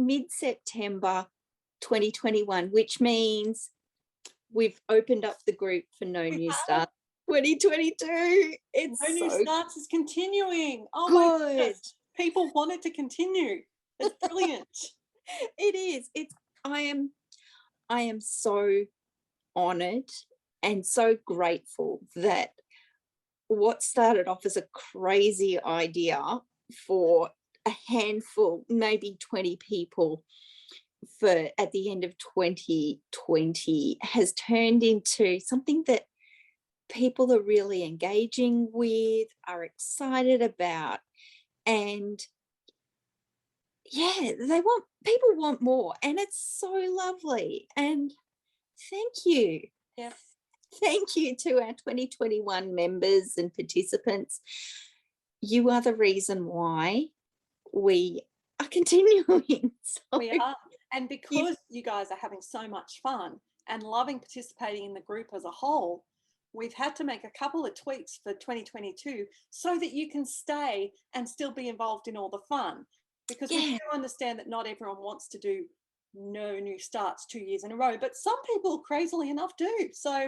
mid-September 2021, which means we've opened up the group for No New Start 2022. It's No New Starts is continuing. Oh good. my goodness. People want it to continue. It's brilliant. It is. I am so honored and so grateful that what started off as a crazy idea for a handful, maybe 20 people at the end of 2020 has turned into something that people are really engaging with, are excited about, and yeah, people want more, and it's so lovely. And thank you. Yeah. Thank you to our 2021 members and participants. You are the reason why we are continuing. So we are. And because you guys are having so much fun and loving participating in the group as a whole, we've had to make a couple of tweaks for 2022 so that you can stay and still be involved in all the fun. Because we do understand that not everyone wants to do No New Starts 2 years in a row, but some people, crazily enough, do. So,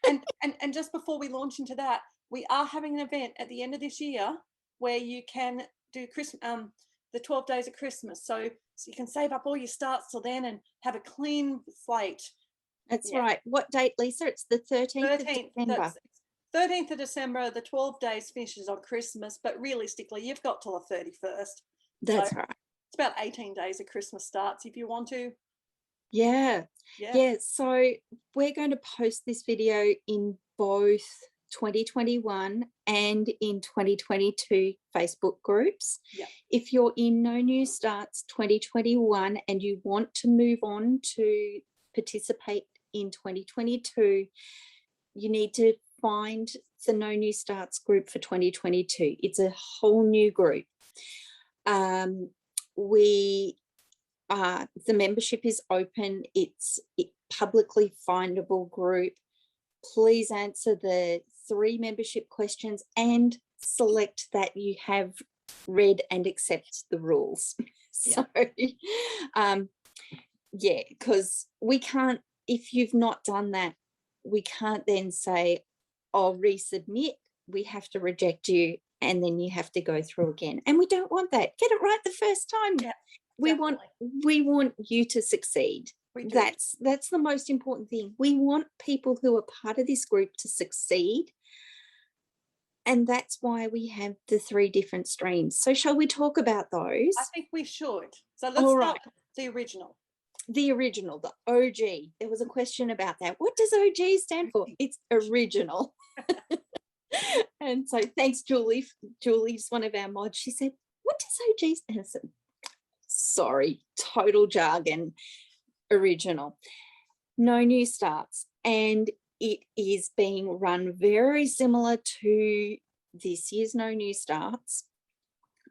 and just before we launch into that, we are having an event at the end of this year where you can do the 12 days of Christmas. So you can save up all your starts till then and have a clean slate. That's right. What date, Lisa? It's the 13th of December. 13th of December, the 12 days finishes on Christmas, but realistically, you've got till the 31st. That's right. It's about 18 days of Christmas starts if you want to. Yeah. So we're going to post this video in both 2021 and in 2022 Facebook groups. Yeah. If you're in No New Starts 2021 and you want to move on to participate in 2022, you need to find the No New Starts group for 2022. It's a whole new group. The membership is open. It's a publicly findable group. Please answer the 3 membership questions and select that you have read and accept the rules. So, because we can't, if you've not done that, we can't then say, "I'll resubmit." We have to reject you, and then you have to go through again. And we don't want that. Get it right the first time. Yeah, we want you to succeed. That's the most important thing. We want people who are part of this group to succeed. And that's why we have the 3 different streams. So shall we talk about those? I think we should. So let's start with the original. The original, the OG. There was a question about that. What does OG stand for? It's original. And so thanks, Julie. Julie's one of our mods. She said, "What does OG stand for?" I said, sorry, total jargon. Original. No New Starts. And it is being run very similar to this year's No New Starts,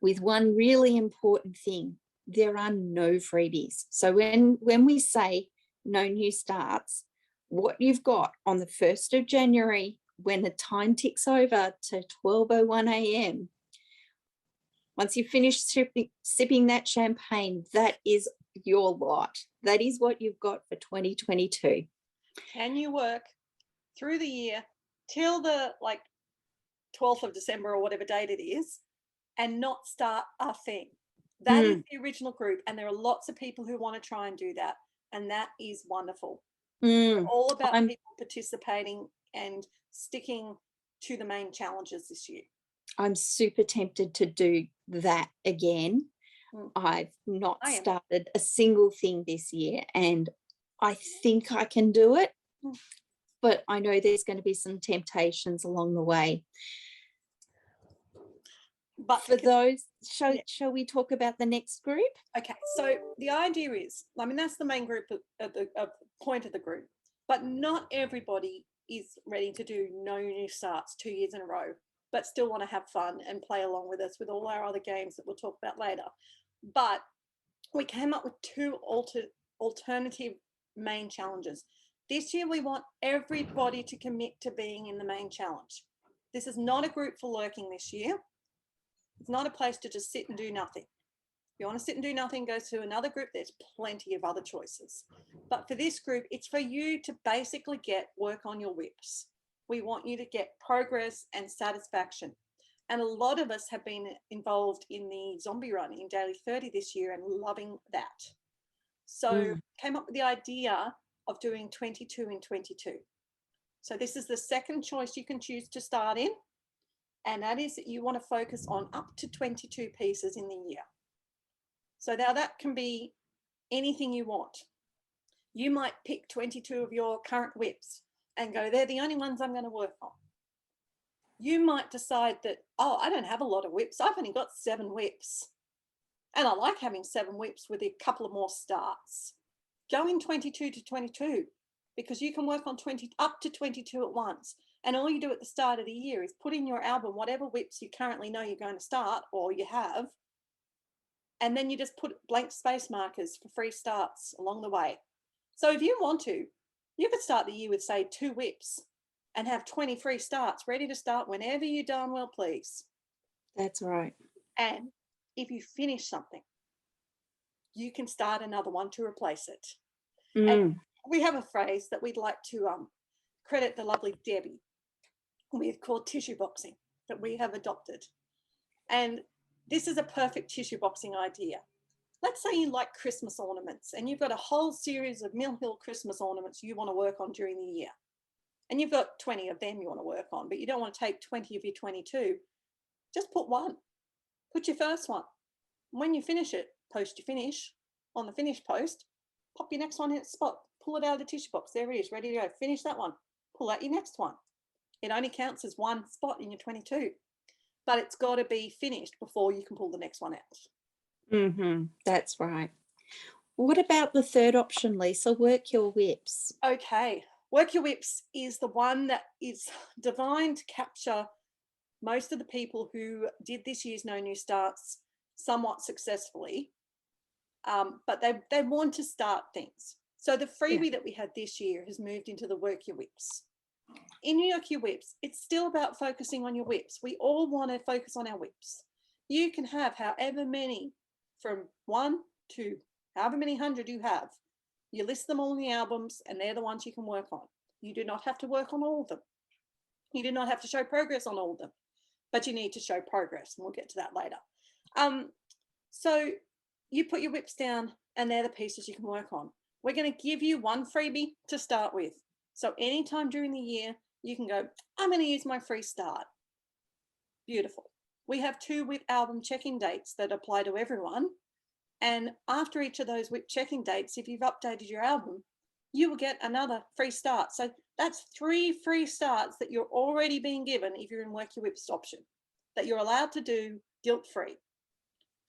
with one really important thing. There are no freebies. So when we say No New Starts, what you've got on the 1st of January, when the time ticks over to 12:01 a.m., once you finish sipping that champagne, that is your lot. That is what you've got for 2022. Can you work through the year till the 12th of December or whatever date it is and not start a thing? That is the original group, and there are lots of people who want to try and do that, and that is wonderful. All about people participating and sticking to the main challenges this year. I'm super tempted to do that again. I've not started a single thing this year, and I think I can do it, but I know there's going to be some temptations along the way. But for those, shall we talk about the next group? Okay, so the idea is, that's the main group of the point of the group, but not everybody is ready to do No New Starts 2 years in a row, but still want to have fun and play along with us with all our other games that we'll talk about later. But we came up with 2 alternative main challenges. This year, we want everybody to commit to being in the main challenge. This is not a group for lurking this year. It's not a place to just sit and do nothing. you want to sit and do nothing, go to another group. There's plenty of other choices. But for this group, it's for you to basically work on your whips. We want you to get progress and satisfaction. And a lot of us have been involved in the zombie run in Daily 30 this year and loving that. So came up with the idea of doing 22 in 22. So this is the second choice you can choose to start in. And that is that you want to focus on up to 22 pieces in the year. So now that can be anything you want. You might pick 22 of your current whips and go, they're the only ones I'm going to work on. You might decide that, oh, I don't have a lot of whips. I've only got 7 whips. And I like having 7 whips with a couple of more starts. Go in 22 to 22 because you can work on up to 22 at once. And all you do at the start of the year is put in your album whatever whips you currently know you're going to start or you have. And then you just put blank space markers for free starts along the way. So if you want to, you could start the year with, say, 2 whips and have 20 free starts ready to start whenever you darn well please. That's right. And if you finish something, you can start another one to replace it. And we have a phrase that we'd like to credit the lovely Debbie with called tissue boxing that we have adopted. And this is a perfect tissue boxing idea. Let's say you like Christmas ornaments and you've got a whole series of Mill Hill Christmas ornaments you want to work on during the year. And you've got 20 of them you want to work on, but you don't want to take 20 of your 22. Just put one. Put your first one. When you finish it, post your finish on the finish post, pop your next one in its spot, pull it out of the tissue box. There it is, ready to go. Finish that one. Pull out your next one. It only counts as one spot in your 22, but it's got to be finished before you can pull the next one out. That's right. What about the third option, Lisa? Work your whips. Okay. Work your whips is the one that is designed to capture most of the people who did this year's No New Starts somewhat successfully, but they want to start things. So the freebie that we had this year has moved into the Work Your Whips. In Work Your Whips, it's still about focusing on your whips. We all want to focus on our whips. You can have however many, from 1 to however many 100 you have. You list them all in the albums and they're the ones you can work on. You do not have to work on all of them. You do not have to show progress on all of them, but you need to show progress, and we'll get to that later. So you put your whips down and they're the pieces you can work on. We're going to give you one freebie to start with. So anytime during the year, you can go, I'm going to use my free start. Beautiful. We have 2 whip album check-in dates that apply to everyone. And after each of those whip check-in dates, if you've updated your album, you will get another free start. So that's 3 free starts that you're already being given if you're in Work Your Whips option, that you're allowed to do guilt-free.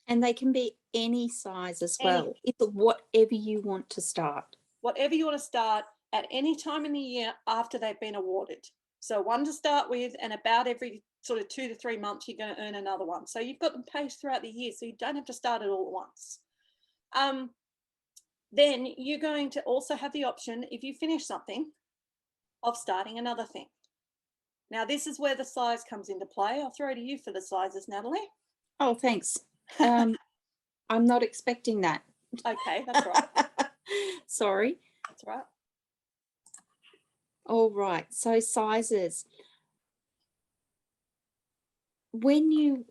And they can be any size as well. It's whatever you want to start. Whatever you want to start at any time in the year after they've been awarded. So one to start with, and about every sort of 2 to 3 months, you're going to earn another one. So you've got them paced throughout the year, so you don't have to start it all at once. Then you're going to also have the option, if you finish something, of starting another thing. Now, this is where the size comes into play. I'll throw to you for the sizes, Natalie. Oh, thanks. I'm not expecting that. Okay, that's right. Sorry. That's right. All right. So sizes. When you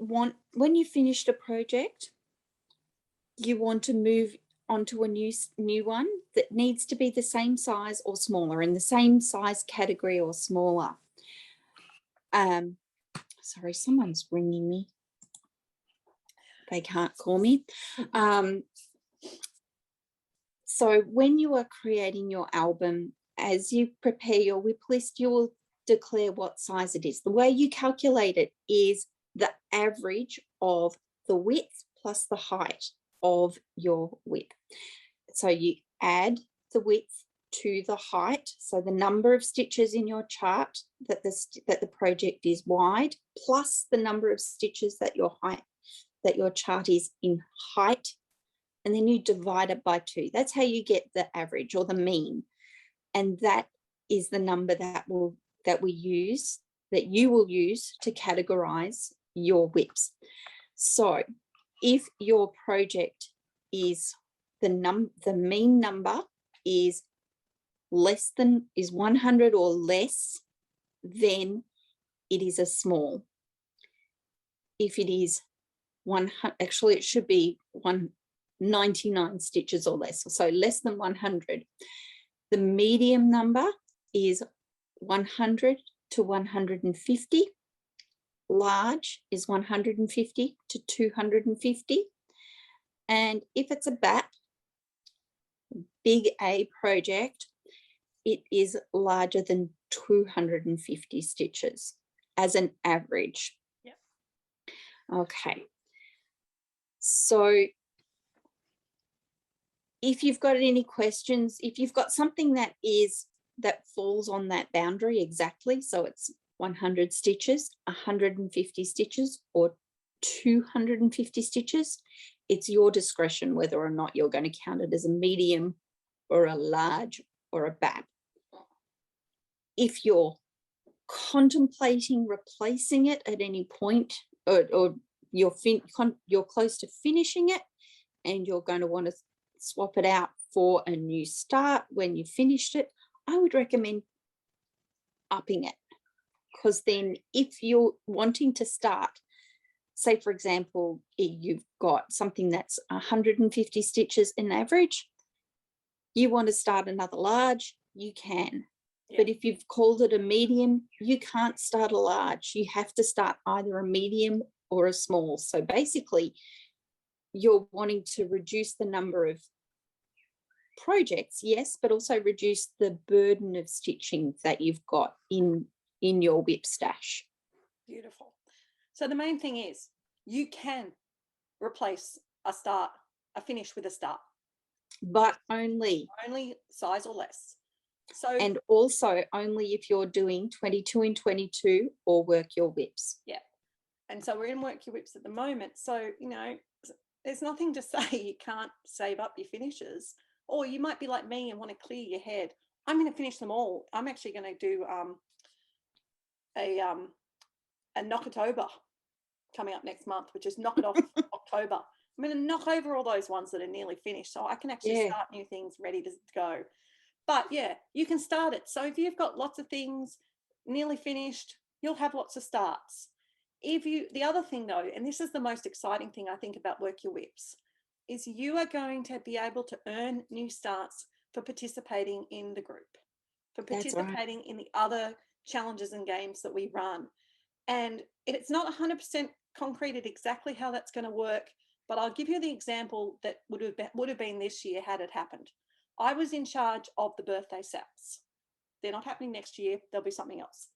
finished a project, you want to move onto a new one that needs to be the same size or smaller, in the same size category or smaller. Sorry, someone's ringing me. They can't call me. So when you are creating your album, as you prepare your whip list, you will declare what size it is. The way you calculate it is the average of the width plus the height of your whip. So you add the width to the height, so the number of stitches in your chart that the project is wide, plus the number of stitches that your chart is in height, and then you divide it by 2. That's how you get the average or the mean, and that is the number that you will use to categorize your whips. So if your project is the mean number is 100 or less, then it is a small. If it is 100, actually it should be 199 stitches or less, so less than 100. The medium number is 100 to 150. Large is 150 to 250. And if it's a BAP, big A project, it is larger than 250 stitches as an average. Yep. Okay. So if you've got any questions, if you've got something that falls on that boundary exactly, so it's 100 stitches, 150 stitches, or 250 stitches, it's your discretion whether or not you're going to count it as a medium or a large or a BAP. If you're contemplating replacing it at any point, or you're close to finishing it and you're going to want to swap it out for a new start when you've finished it, I would recommend upping it. Because then if you're wanting to start, say for example, you've got something that's 150 stitches in average, you want to start another large, you can. Yeah. But if you've called it a medium, you can't start a large. You have to start either a medium or a small. So basically, you're wanting to reduce the number of projects, yes, but also reduce the burden of stitching that you've got in your WIP stash. Beautiful. So the main thing is you can replace a finish with a start. But only size or less. So, and also only if you're doing 22 and 22 or work your WIPs. Yeah. And so we're in work your WIPs at the moment. So, you know, there's nothing to say you can't save up your finishes, or you might be like me and want to clear your head. I'm going to finish them all. I'm actually going to do a Knockatober coming up next month, which is Knock It Off October. I'm going to knock over all those ones that are nearly finished, so I can actually start new things ready to go. But yeah, you can start it. So if you've got lots of things nearly finished, you'll have lots of starts. The other thing though, and this is the most exciting thing I think about Work Your WIPs, is you are going to be able to earn new starts for participating in the group, for participating in the other challenges and games that we run. And it's not 100% concreted exactly how that's going to work, but I'll give you the example that would have been this year had it happened. I was in charge of the birthday sales. They're not happening next year. There'll be something else.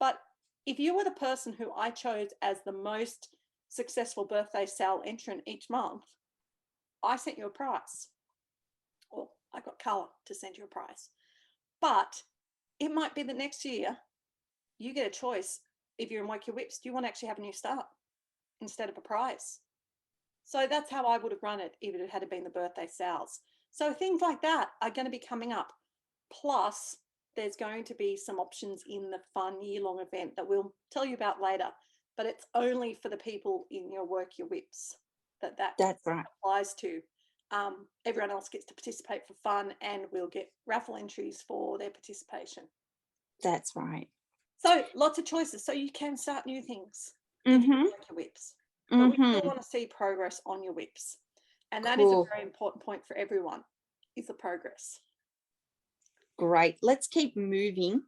But if you were the person who I chose as the most successful birthday sale entrant each month, I sent you a prize. Or I got Carla to send you a prize. But it might be the next year you get a choice. If you're in Work Your WIPs, do you want to actually have a new start instead of a prize? So that's how I would have run it if it had been the birthday sales. So things like that are going to be coming up. Plus, there's going to be some options in the fun year-long event that we'll tell you about later. But it's only for the people in your Work Your WIPs that's right. Applies to. Everyone else gets to participate for fun, and we'll get raffle entries for their participation. That's right. So lots of choices. So you can start new things if you Work Your WIPs. But we still want to see progress on your WIPs. And that is a very important point for everyone, is the progress. Great. Let's keep moving.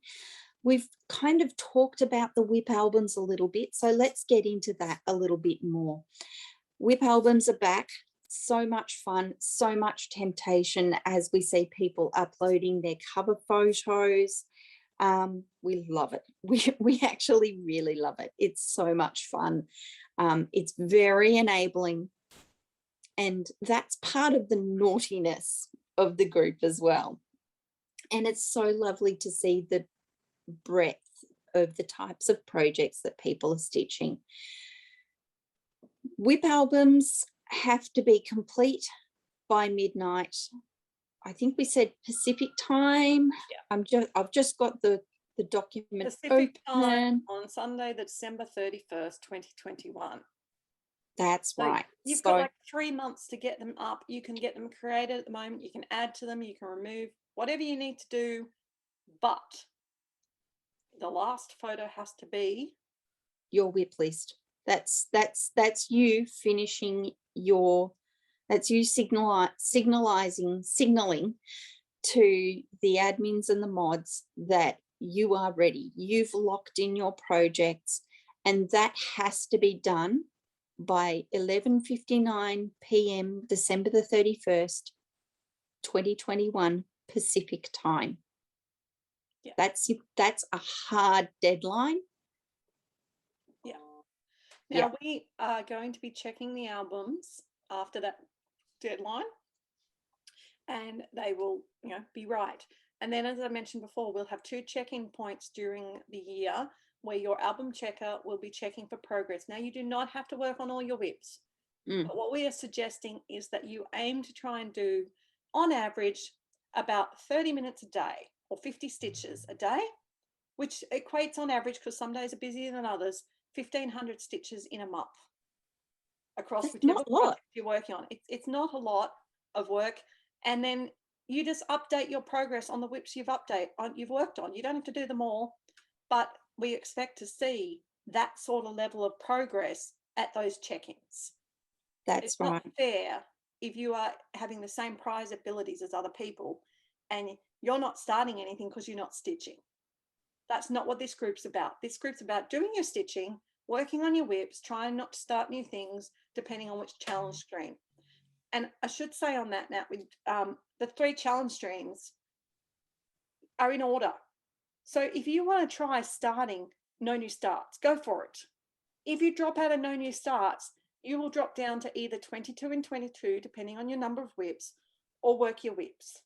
We've kind of talked about the WIP albums a little bit, so let's get into that a little bit more. WIP albums are back. So much fun, so much temptation as we see people uploading their cover photos. We love it. We actually really love it. It's so much fun. It's very enabling. And that's part of the naughtiness of the group as well. And it's so lovely to see the breadth of the types of projects that people are stitching. WIP albums have to be complete by midnight. I think we said Pacific time. Yeah. I've just got the document Pacific time on Sunday, December 31st, 2021. That's So right. you've So got like 3 months to get them up. You can get them created at the moment. You can add to them. You can remove whatever you need to do. But the last photo has to be your whip list. That's you finishing your, that's you signaling to the admins and the mods that you are ready. You've locked in your projects, and that has to be done by 11:59 p.m. December the 31st, 2021 Pacific time. Yeah. That's a hard deadline. Yeah. Now we are going to be checking the albums after that deadline, and they will, be right. And then, as I mentioned before, we'll have 2 check-in points during the year where your album checker will be checking for progress. Now, you do not have to work on all your whips. But what we are suggesting is that you aim to try and do, on average, about 30 minutes a day or 50 stitches a day, which equates on average, because some days are busier than others, 1,500 stitches in a month across That's whichever not a lot. project you're working on. It's not a lot of work. And then you just update your progress on the whips you've worked on. You don't have to do them all, but we expect to see that sort of level of progress at those check-ins. That's It's right. not fair if you are having the same prize abilities as other people and you're not starting anything because you're not stitching. That's not what this group's about. This group's about doing your stitching, working on your whips, trying not to start new things depending on which challenge stream. And I should say on that, Nat, with the 3 challenge streams are in order. So if you want to try starting no new starts, go for it. If you drop out of no new starts, you will drop down to either 22 and 22, depending on your number of whips, or work your whips.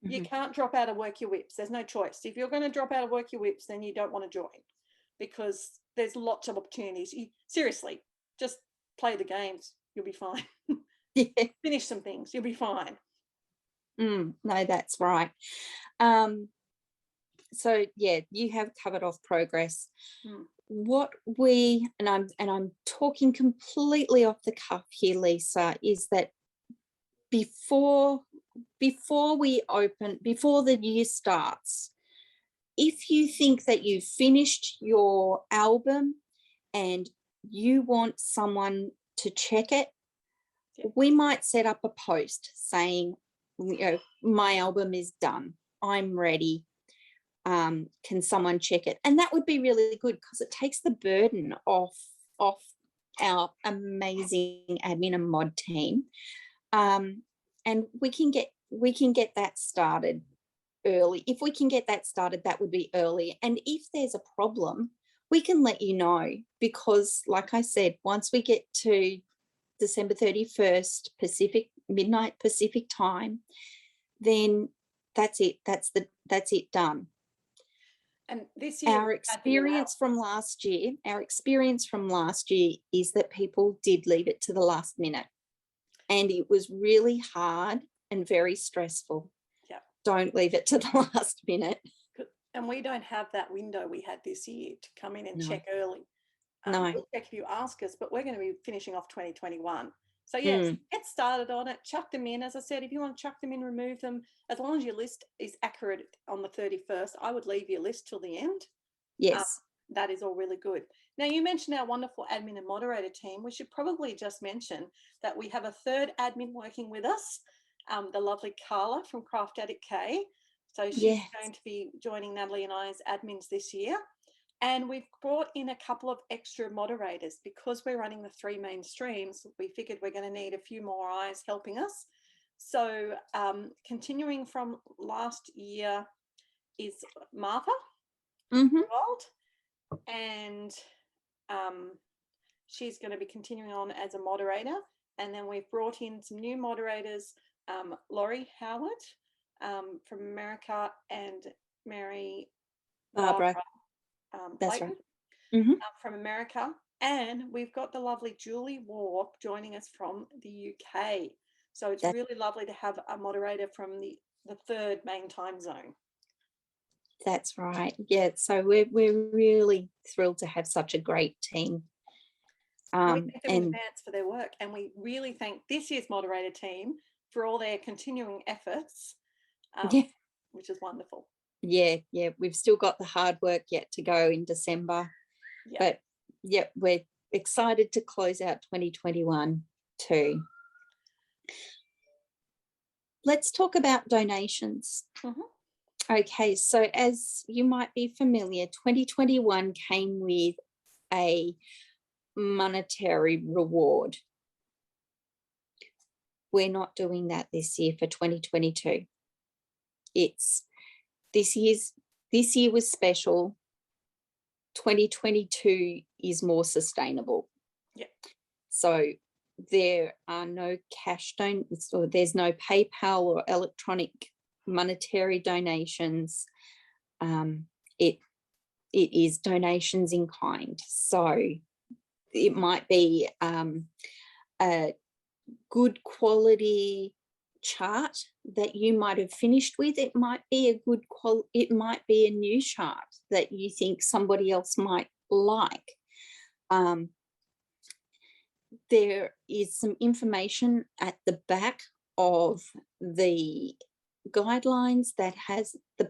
You can't drop out of work your whips. There's no choice. If you're going to drop out of work your whips, then you don't want to join, because there's lots of opportunities. Seriously, just play the games. You'll be fine. Yeah. Finish some things. You'll be fine. No, that's right. So yeah, you have covered off progress. What we, and I'm talking completely off the cuff here, Lisa, is that before the year starts, if you think that you've finished your album and you want someone to check it, we might set up a post saying, my album is done, I'm ready. Can someone check it? And that would be really good, because it takes the burden off our amazing admin and mod team. And we can get that started early. If we can get that started, that would be early. And if there's a problem, we can let you know, because like I said, once we get to December 31st midnight Pacific time, then that's it. That's it done. And this year, our experience from last year is that people did leave it to the last minute, and it was really hard and very stressful. Yeah. Don't leave it to the last minute. And we don't have that window we had this year to come in and No. check early. No. We'll check if you ask us, but we're going to be finishing off 2021. So yes, get started on it, chuck them in. As I said, if you want to chuck them in, remove them, as long as your list is accurate on the 31st, I would leave your list till the end. Yes. That is all really good. Now, you mentioned our wonderful admin and moderator team. We should probably just mention that we have a 3rd admin working with us, the lovely Carla from Craft Addict K. So she's going to be joining Natalie and I as admins this year. And we've brought in a couple of extra moderators because we're running the 3 main streams. We figured we're going to need a few more eyes helping us. So continuing from last year is Martha Gold, and she's going to be continuing on as a moderator. And then we've brought in some new moderators, Laurie Howard from America, and Mary Barbara. That's right. From America, and we've got the lovely Julie Warp joining us from the UK. So it's really lovely to have a moderator from the 3rd main time zone. That's right. Yeah. So we're really thrilled to have such a great team. We thank them in And advance for their work, and we really thank this year's moderator team for all their continuing efforts, yeah, which is wonderful. yeah, we've still got the hard work yet to go in December, but yeah, we're excited to close out 2021 too. Let's talk about donations. Okay, so as you might be familiar, 2021 came with a monetary reward. We're not doing that this year for 2022. This year was special. 2022 is more sustainable. Yeah. So there are no cash donations, or there's no PayPal or electronic monetary donations. It is donations in kind. So it might be a good quality chart that you might have finished with. It might be it might be a new chart that you think somebody else might like. There is some information at the back of the guidelines that has the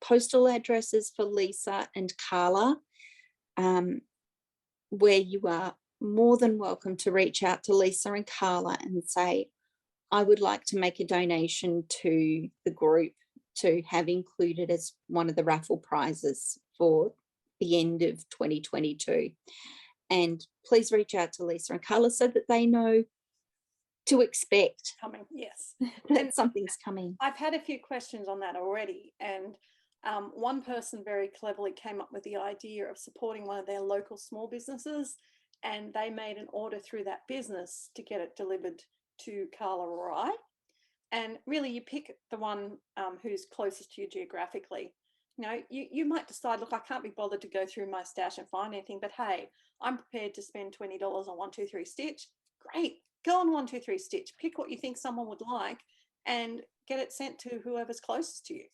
postal addresses for Lisa and Carla, where you are more than welcome to reach out to Lisa and Carla and say, I would like to make a donation to the group to have included as one of the raffle prizes for the end of 2022. And please reach out to Lisa and Carla so that they know to expect coming. Yes. that something's coming. I've had a few questions on that already, and one person very cleverly came up with the idea of supporting one of their local small businesses, and they made an order through that business to get it delivered to Carla or I. And really, you pick the one who's closest to you geographically. You know, you might decide, look, I can't be bothered to go through my stash and find anything, but hey, I'm prepared to spend $20 on 123 Stitch. Great, go on 123 Stitch, pick what you think someone would like and get it sent to whoever's closest to you.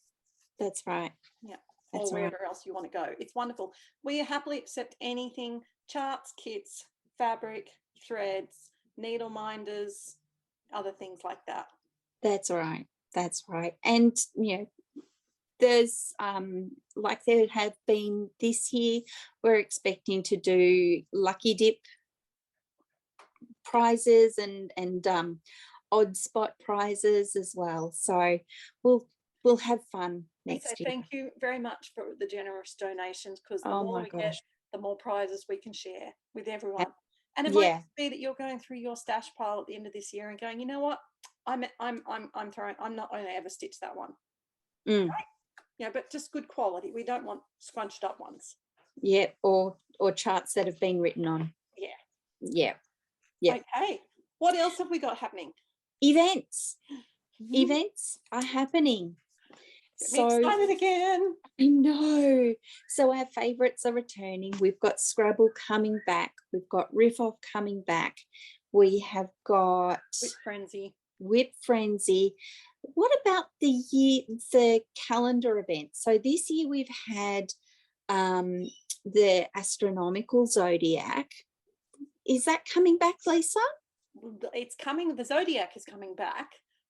That's right. Yeah. That's or wherever else you want to go. It's wonderful. We happily accept anything: charts, kits, fabric, threads, needle minders, other things like that. That's right. That's right. And you know, there's like there have been this year, we're expecting to do lucky dip prizes and odd spot prizes as well. So we'll have fun next year. Thank you very much for the generous donations, because the more we get, the more prizes we can share with everyone. And it might be that you're going through your stash pile at the end of this year and going, you know what, I'm not going to ever stitch that one. Right? Yeah, but just good quality. We don't want scrunched up ones. Yeah, or charts that have been written on. Yeah. Okay. What else have we got happening? Events. Events are happening. Get me excited again. I know. So our favourites are returning. We've got Scrabble coming back. We've got Riff Off coming back. We have got Whip Frenzy. What about the calendar events? So this year we've had the astronomical zodiac. Is that coming back, Lisa? It's coming. The zodiac is coming back,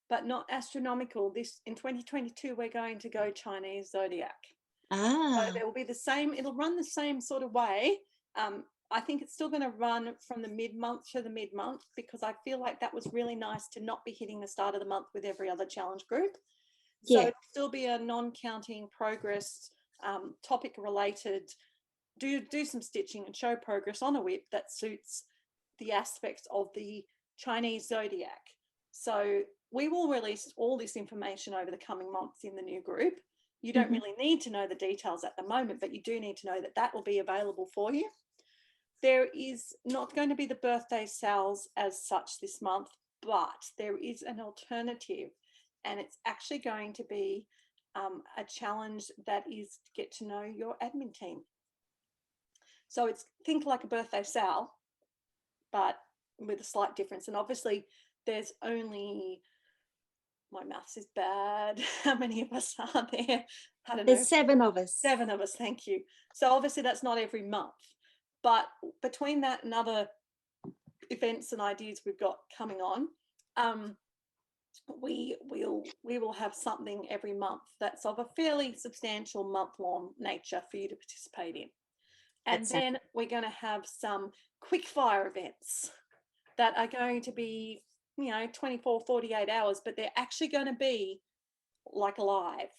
but not astronomical. In 2022, we're going to go Chinese zodiac. So there will be the same. It'll run the same sort of way. I think it's still going to run from the mid-month to the mid-month, because I feel like that was really nice to not be hitting the start of the month with every other challenge group. So it'll still be a non-counting progress, topic related. Do some stitching and show progress on a whip that suits the aspects of the Chinese zodiac. So we will release all this information over the coming months in the new group. You don't really need to know the details at the moment, but you do need to know that that will be available for you. There is not going to be the birthday sales as such this month, but there is an alternative, and it's actually going to be a challenge that is to get to know your admin team. So it's think like a birthday sale, but with a slight difference. And obviously there's only, my maths is bad, how many of us are there? I don't know. There's 7 of us. 7 of us, thank you. So obviously that's not every month, But between that and other events and ideas we've got coming on, we will have something every month that's of a fairly substantial month-long nature for you to participate in. And then we're going to have some quick fire events that are going to be, 24, 48 hours, but they're actually going to be like live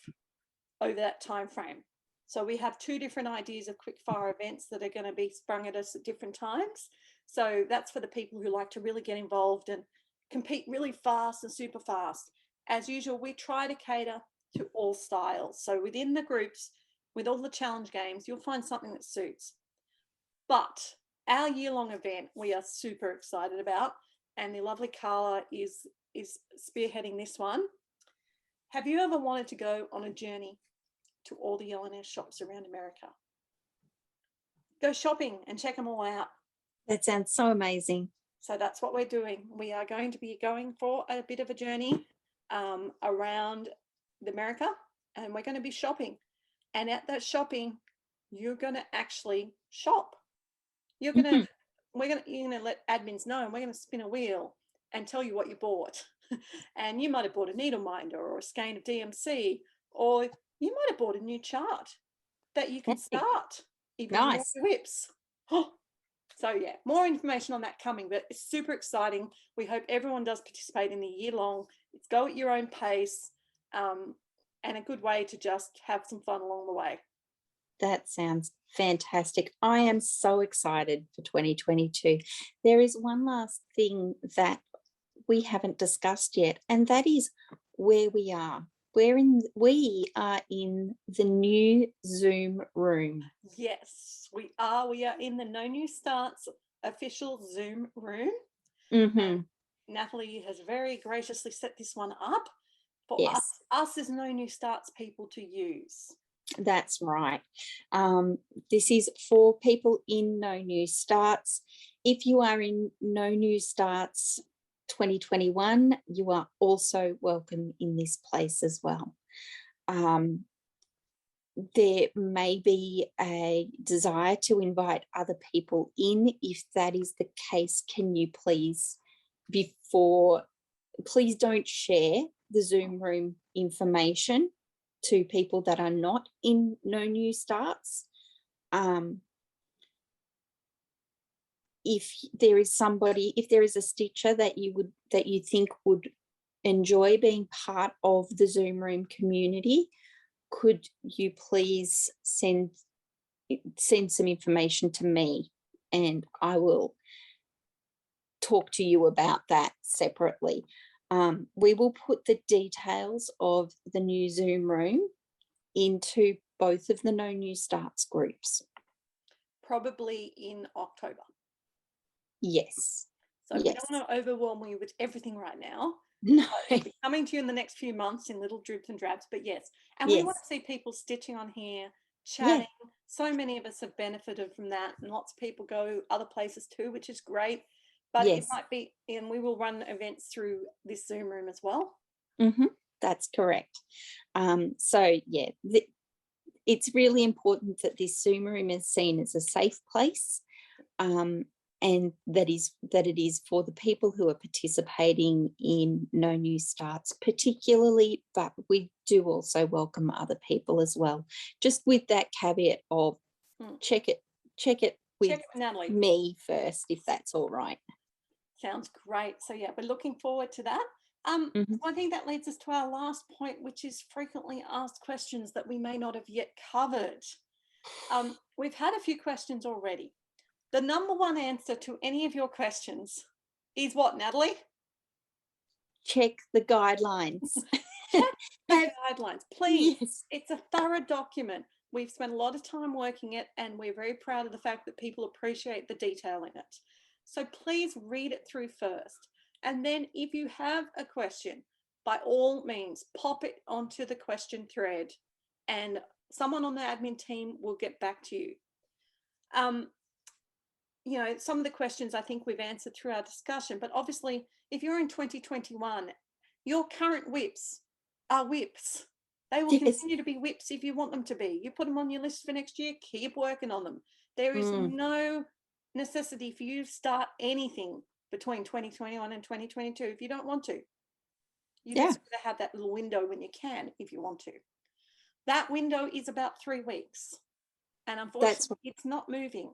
over that time frame. So we have 2 different ideas of quick fire events that are going to be sprung at us at different times. So that's for the people who like to really get involved and compete really fast and super fast. As usual, we try to cater to all styles. So within the groups, with all the challenge games, you'll find something that suits. But our year-long event, we are super excited about, and the lovely Carla is spearheading this one. Have you ever wanted to go on a journey to all the L&S shops around America? Go shopping and check them all out. That sounds so amazing. So that's what we're doing. We are going to be going for a bit of a journey around America, and we're going to be shopping. And at that shopping, you're going to actually shop. You're going to you're going to let admins know, and we're going to spin a wheel and tell you what you bought. And you might have bought a needle minder or a skein of DMC, or you might have bought a new chart that you can start even more whips. So yeah, more information on that coming, but it's super exciting. We hope everyone does participate in the year long. It's go at your own pace, and a good way to just have some fun along the way. That sounds fantastic. I am so excited for 2022. There is one last thing that we haven't discussed yet, and that is where we are. We are in the new Zoom room. Yes, we are. We are in the No New Starts official Zoom room. Natalie has very graciously set this one up for us as No New Starts people to use. That's right. This is for people in No New Starts. If you are in No New Starts 2021, you are also welcome in this place as well. There may be a desire to invite other people in. If that is the case, can you please don't share the Zoom room information to people that are not in No New Starts. If there is a stitcher that you think would enjoy being part of the Zoom room community, could you please send some information to me, and I will talk to you about that separately. We will put the details of the new Zoom room into both of the No New Starts groups. Probably in October. Yes. So we don't want to overwhelm you with everything right now. No. It'll be coming to you in the next few months in little dribs and drabs, but yes. And we want to see people stitching on here, chatting. Yeah. So many of us have benefited from that, and lots of people go other places too, which is great. But it might be, and we will run events through this Zoom room as well. That's correct. So yeah, it's really important that this Zoom room is seen as a safe place, and that it is for the people who are participating in No New Starts particularly, but we do also welcome other people as well. Just with that caveat of check it with Natalie. Me first, if that's all right. Sounds great. So yeah, we're looking forward to that. I think that leads us to our last point, which is frequently asked questions that we may not have yet covered. We've had a few questions already. The number one answer to any of your questions is what, Natalie? Check the guidelines. Check the guidelines, please. Yes. It's a thorough document. We've spent a lot of time working it, and we're very proud of the fact that people appreciate the detail in it. So please read it through first. And then if you have a question, by all means, pop it onto the question thread, and someone on the admin team will get back to you. Some of the questions I think we've answered through our discussion, but obviously if you're in 2021, your current whips are whips. They will Yes. continue to be whips if you want them to be. You put them on your list for next year, keep working on them. There is no necessity for you to start anything between 2021 and 2022 if you don't want to. You just got to have that little window when you can, if you want to. That window is about 3 weeks. And unfortunately, it's not moving.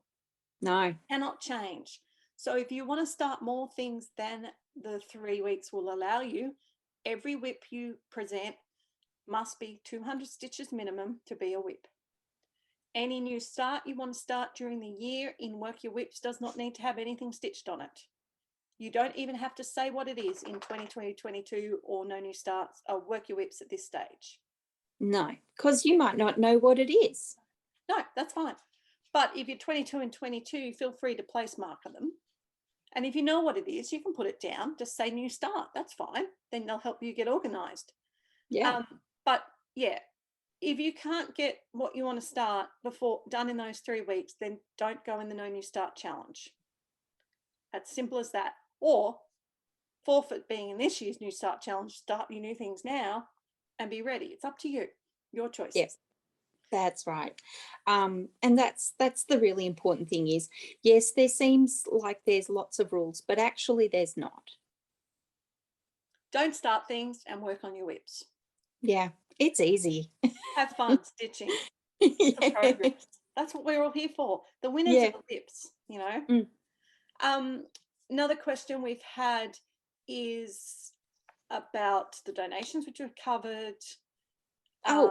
No. Cannot change. So if you want to start more things than the 3 weeks will allow you, every whip you present must be 200 stitches minimum to be a whip. Any new start you want to start during the year in Work Your Whips does not need to have anything stitched on it. You don't even have to say what it is in 2020-22 or no new starts or Work Your Whips at this stage. No, because you might not know what it is. No, that's fine. But if you're 22 and 22, feel free to place marker them. And if you know what it is, you can put it down. Just say new start. That's fine. Then they'll help you get organized. Yeah. But yeah, if you can't get what you want to start done in those 3 weeks, then don't go in the no new start challenge. As simple as that. Or forfeit being in this year's new start challenge, start your new things now and be ready. It's up to you, your choice. Yes, that's right. And that's the really important thing is, yes, there seems like there's lots of rules, but actually there's not. Don't start things and work on your whips. Yeah, it's easy. Have fun stitching. Yeah. That's what we're all here for. The winners are the whips, you know. Another question we've had is about the donations, which we've covered.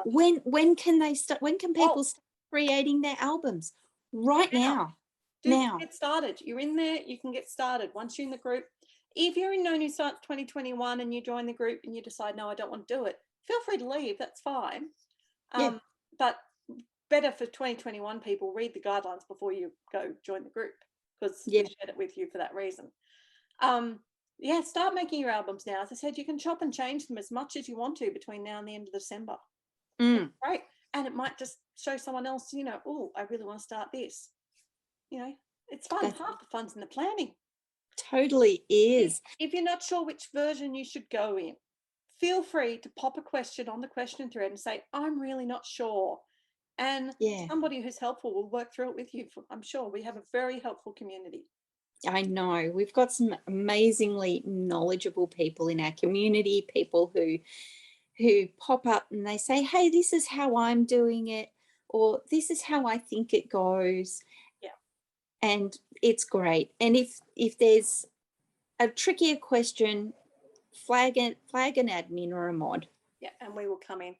When can they start? When can people start creating their albums? Right now. Now. Get started. You're in there. You can get started once you're in the group. If you're in No New Start 2021 and you join the group and you decide, no, I don't want to do it, feel free to leave. That's fine. But better for 2021 people, read the guidelines before you go join the group, because we shared it with you for that reason. Start making your albums now. As I said, you can chop and change them as much as you want to between now and the end of December. Right. And it might just show someone else, you know, oh, I really want to start this. You know, it's fun. Half the fun's in the planning. Totally is. If you're not sure which version you should go in, feel free to pop a question on the question thread and say, I'm really not sure. And somebody who's helpful will work through it with you. I'm sure we have a very helpful community. I know. We've got some amazingly knowledgeable people in our community, people who pop up and they say, hey, this is how I'm doing it, or this is how I think it goes. Yeah. And it's great. And if there's a trickier question, flag an admin or a mod. Yeah, and we will come in.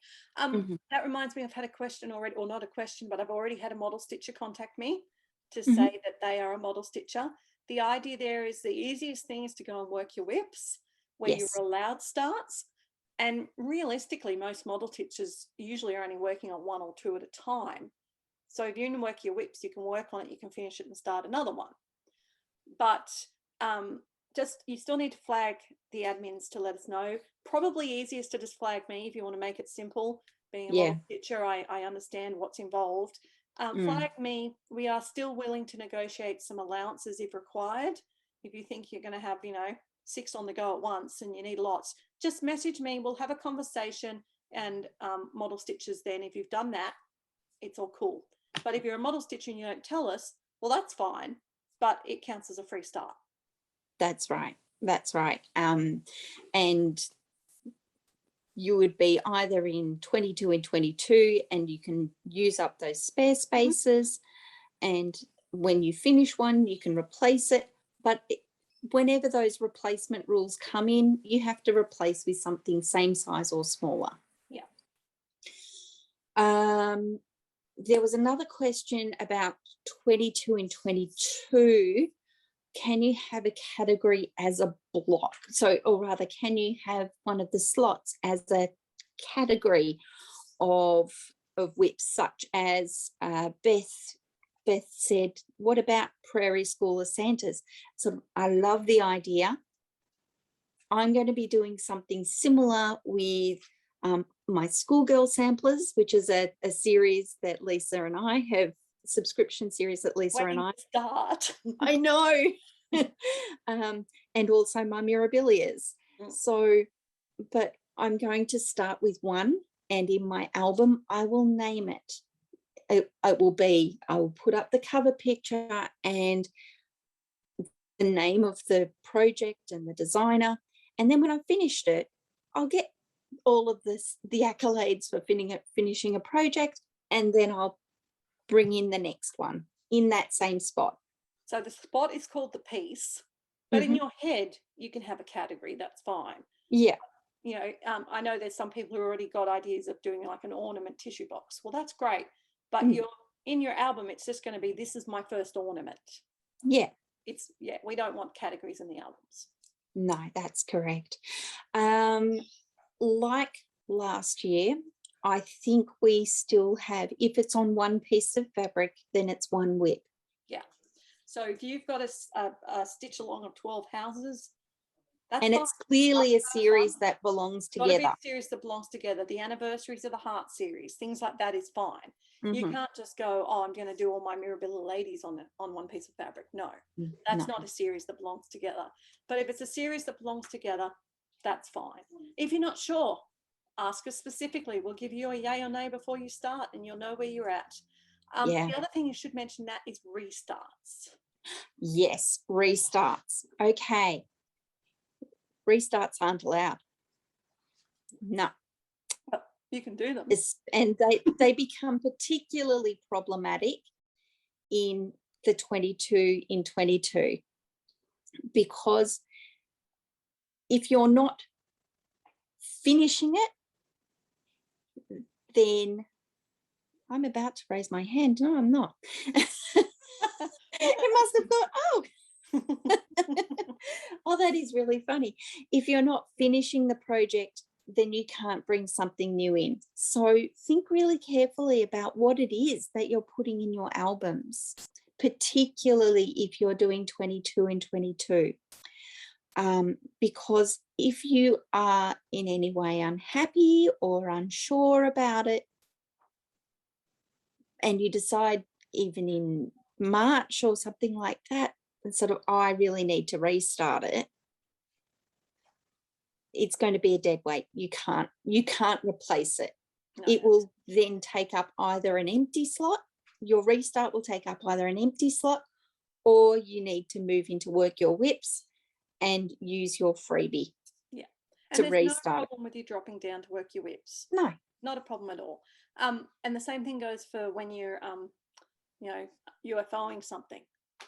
That reminds me, I've had a question already, or not a question, but I've already had a model stitcher contact me to say that they are a model stitcher. The idea there is the easiest thing is to go and Work Your Whips, where you're allowed starts. And realistically, most model stitchers usually are only working on 1 or 2 at a time. So if you can Work Your Whips, you can work on it, you can finish it and start another one. But you still need to flag the admins to let us know. Probably easiest to just flag me if you want to make it simple. Being a model stitcher, I understand what's involved. Flag me. We are still willing to negotiate some allowances if required. If you think you're going to have, 6 on the go at once and you need lots, just message me. We'll have a conversation and model stitchers then. If you've done that, it's all cool. But if you're a model stitcher and you don't tell us, well, that's fine, but it counts as a free start. That's right. That's right. And you would be either in 22 and 22 and you can use up those spare spaces. And when you finish one, you can replace it. But whenever those replacement rules come in, you have to replace with something same size or smaller. Yeah. There was another question about 22 and 22. Can you have a category as a block? So, or rather, can you have one of the slots as a category of whips, such as Beth said, what about Prairie School of Santas? So I love the idea. I'm going to be doing something similar with my schoolgirl samplers, which is a series that Lisa and I have, subscription series that Lisa and I start. I know. And also my Mirabilias. So, but I'm going to start with one and in my album, I will name it. It will be, I will put up the cover picture and the name of the project and the designer. And then when I've finished it, I'll get all of the accolades for finishing a project, and then I'll bring in the next one in that same spot. So the spot is called the piece, but in your head, you can have a category. That's fine. Yeah. You know, I know there's some people who already got ideas of doing like an ornament tissue box. Well, that's great. But you're in your album, it's just going to be, this is my first ornament. Yeah. We don't want categories in the albums. No, that's correct. Like last year, I think we still have, if it's on one piece of fabric, then it's one whip. Yeah. So if you've got a stitch along of 12 houses, that's and fine. It's clearly a series that belongs together. Got to be a series that belongs together. The anniversaries of the heart series, things like that is fine. You can't just go, oh, I'm going to do all my Mirabilla ladies on one piece of fabric. No, that's not a series that belongs together. But if it's a series that belongs together, that's fine. If you're not sure, ask us specifically. We'll give you a yay or nay before you start, and you'll know where you're at. The other thing you should mention that is restarts. Yes, restarts. Okay. Restarts aren't allowed. No. But you can do them. And they become particularly problematic in the 22 in 22, because if you're not finishing it, then I'm about to raise my hand. No, I'm not. You must have thought, oh, that is really funny. If you're not finishing the project, then you can't bring something new in. So think really carefully about what it is that you're putting in your albums, particularly if you're doing 22 in 22. Because if you are in any way unhappy or unsure about it, and you decide even in March or something like that, and sort of, oh, I really need to restart it, it's going to be a dead weight. You can't replace it. No. It will then take up either an empty slot. Your restart will take up either an empty slot, or you need to move into work your whips and use your freebie. Yeah. And there's restart. No problem with you dropping down to work your whips. No. Not a problem at all. And the same thing goes for when you're UFOing something.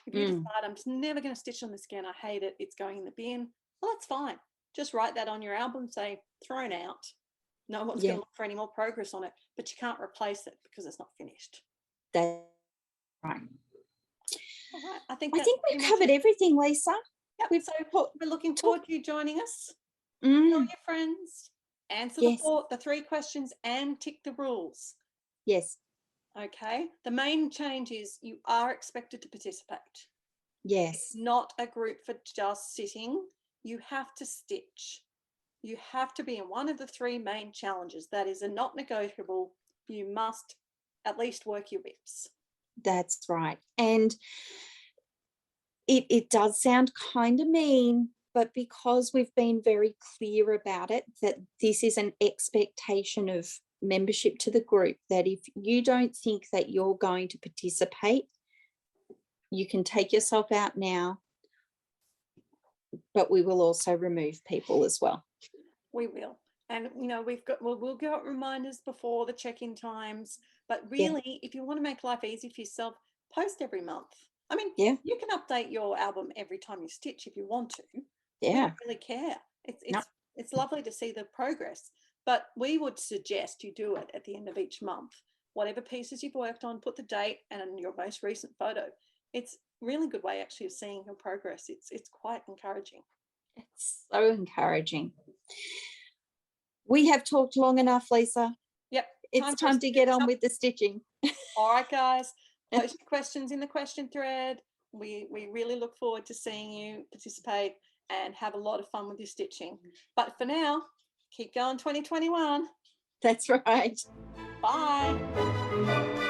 If you decide, I'm just never going to stitch on this again, I hate it, it's going in the bin, well, that's fine. Just write that on your album, say thrown out. No one's going to look for any more progress on it, but you can't replace it because it's not finished. That's right. All right. I think we've covered everything, Lisa. Yep. We're looking forward to you joining us. Tell your friends, answer the 3 questions, and tick the rules. Yes. Okay. The main change is you are expected to participate. Yes. It's not a group for just sitting. You have to stitch. You have to be in one of the 3 main challenges. That is a not negotiable. You must at least work your whips. That's right. And it does sound kind of mean, but because we've been very clear about it, that this is an expectation of membership to the group, that if you don't think that you're going to participate, you can take yourself out now, but we will also remove people as well. We will. And, we'll get reminders before the check-in times, but really, if you want to make life easy for yourself, post every month. I mean, you can update your album every time you stitch if you want to. Yeah. We don't really care. It's lovely to see the progress, but we would suggest you do it at the end of each month. Whatever pieces you've worked on, put the date and your most recent photo. It's a really good way actually of seeing your progress. It's quite encouraging. It's so encouraging. We have talked long enough, Lisa. Yep. It's time to get on with the stitching. All right, guys. Post your questions in the question thread. We really look forward to seeing you participate and have a lot of fun with your stitching. But for now, keep going 2021. That's right. Bye.